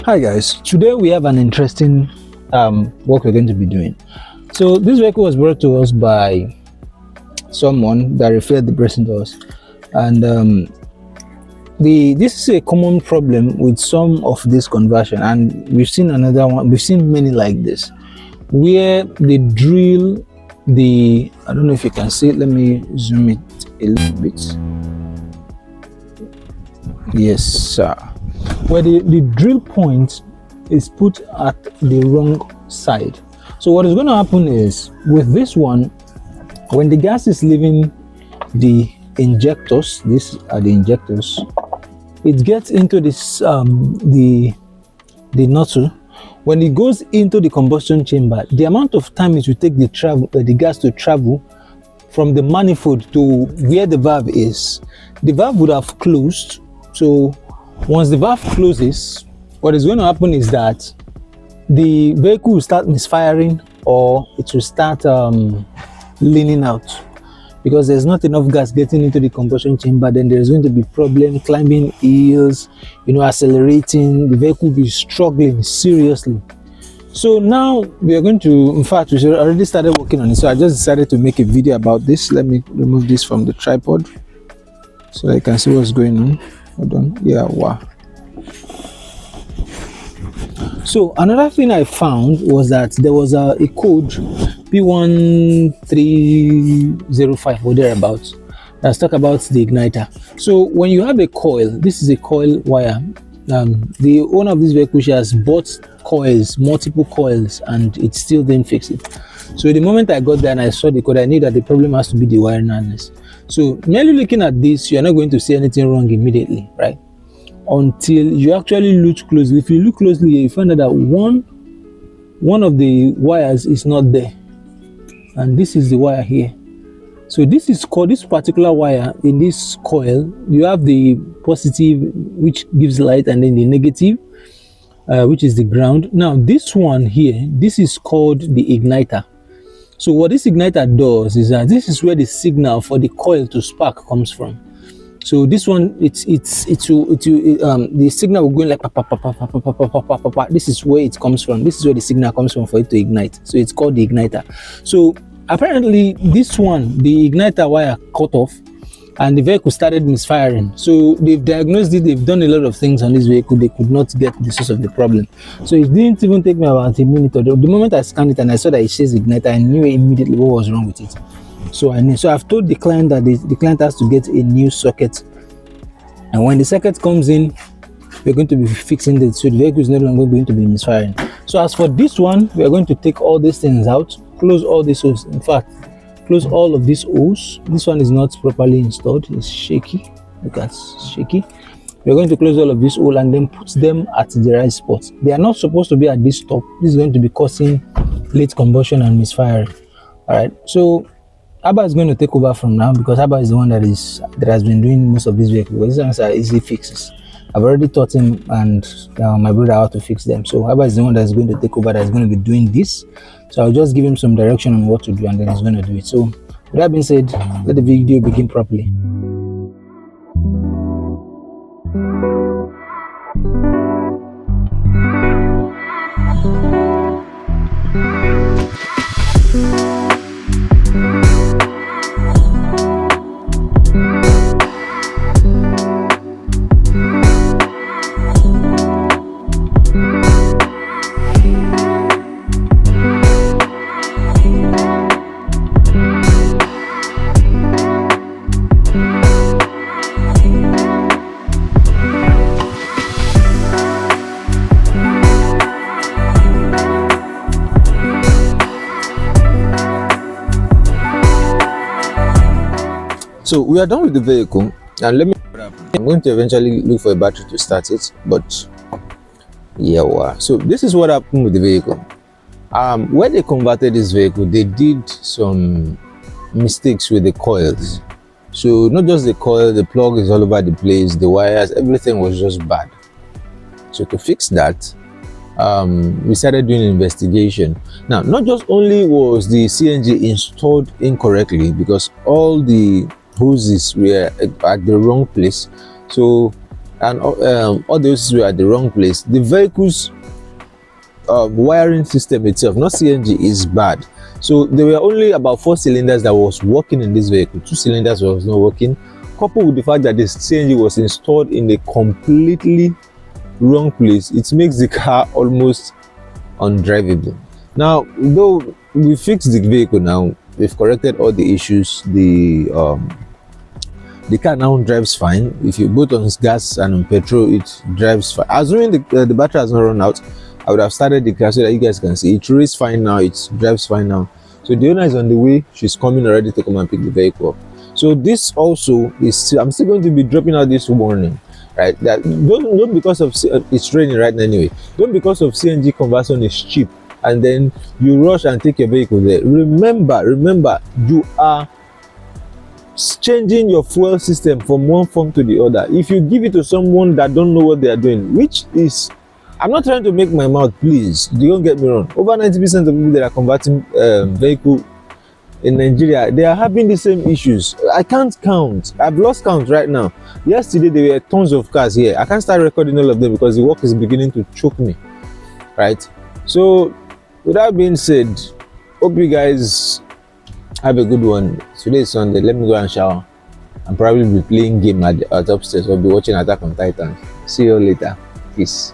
Hi guys, today we have an interesting work we're going to be doing. So this vehicle was brought to us by someone that referred the person to us, and this is a common problem with some of this conversion, and we've seen another one. We've seen many like this, where they drill the, I don't know if you can see it, let me zoom it a little bit. Yes sir, where the drill point is put at the wrong side. So what is going to happen is, with this one, when the gas is leaving the injectors, these are the injectors, it gets into this the nozzle. When it goes into the combustion chamber, the amount of time it will take the gas to travel from the manifold to where the valve is, the valve would have closed. So once the valve closes, what is going to happen is that the vehicle will start misfiring, or it will start leaning out, because there's not enough gas getting into the combustion chamber. Then there's going to be problem climbing hills, accelerating. The vehicle will be struggling seriously. So now we are going to, in fact, we already started working on it. So I just decided to make a video about this. Let me remove this from the tripod so that you can see what's going on. Hold on. Yeah, wow. So another thing I found was that there was a code P1305 or thereabouts that's talk about the igniter. So when you have a coil, this is a coil wire. The owner of this vehicle, she has bought coils, multiple coils, and it still didn't fix it. So the moment I got there and I saw the code, I knew that the problem has to be the wiring harness. So merely looking at this, you are not going to see anything wrong immediately, right? Until you actually look closely. If you look closely, you find out that one of the wires is not there, and this is the wire here. So this is called, this particular wire in this coil, you have the positive, which gives light, and then the negative, which is the ground. Now this one here, this is called the igniter. So what this igniter does is that this is where the signal for the coil to spark comes from. So this one, the signal will go in like pa, pa, pa, pa, pa, pa, pa, pa, pa, pa, pa. This is where it comes from. This is where the signal comes from for it to ignite. So it's called the igniter. So apparently this one, the igniter wire cut off, and the vehicle started misfiring. So they've diagnosed it. They've done a lot of things on this vehicle. They could not get the source of the problem. So it didn't even take me about a minute. Or the moment I scanned it and I saw that it says igniter, I knew immediately what was wrong with it. So I knew. So I've told the client that the client has to get a new socket, and when the socket comes in, we're going to be fixing it, so the vehicle is no longer going to be misfiring. So as for this one, we are going to take all these things out, close all these holes. In fact, close all of these holes. This one is not properly installed. It's shaky. Look at shaky. We're going to close all of these holes and then put them at the right spot. They are not supposed to be at this top. This is going to be causing late combustion and misfiring. All right. So Abba is going to take over from now, because Abba is the one that has been doing most of these vehicles. These ones are easy fixes. I've already taught him and my brother how to fix them. So Abba is the one that's going to take over, that's going to be doing this. So I'll just give him some direction on what to do, and then he's going to do it. So with that being said, let the video begin properly. So we are done with the vehicle, and let me, I'm going to eventually look for a battery to start it, but yeah, wow. So this is what happened with the vehicle. When they converted this vehicle, they did some mistakes with the coils. So not just the coil, the plug is all over the place, the wires, everything was just bad. So to fix that, we started doing an investigation. Now, not just only was the CNG installed incorrectly, because all the hoses were at the wrong place. So and all those were at the wrong place. The vehicle's wiring system itself, not CNG, is bad. So there were only about 4 cylinders that was working in this vehicle. 2 cylinders was not working, coupled with the fact that the CNG was installed in a completely wrong place. It makes the car almost undrivable. Now, though we fixed the vehicle now, we've corrected all the issues. The car now drives fine. If you both on gas and on petrol, it drives fine. Assuming the battery has not run out, I would have started the car so that you guys can see it runs fine now, it drives fine now. So the owner is on the way, she's coming already to come and pick the vehicle up. So this also is, I'm still going to be dropping out this warning, right? That don't because of it's raining right now anyway. Don't because of CNG conversion is cheap and then you rush and take your vehicle there. Remember, you are changing your fuel system from one form to the other. If you give it to someone that don't know what they are doing, which is, I'm not trying to make my mouth, please, don't get me wrong, over 90% of people that are converting vehicle in Nigeria, they are having the same issues. I can't count, I've lost count right now. Yesterday there were tons of cars here. I can't start recording all of them because the work is beginning to choke me, right? So with that being said, hope you guys have a good one. Today is Sunday, let me go and shower and probably be playing game at upstairs or be watching Attack on Titan. See you later, peace.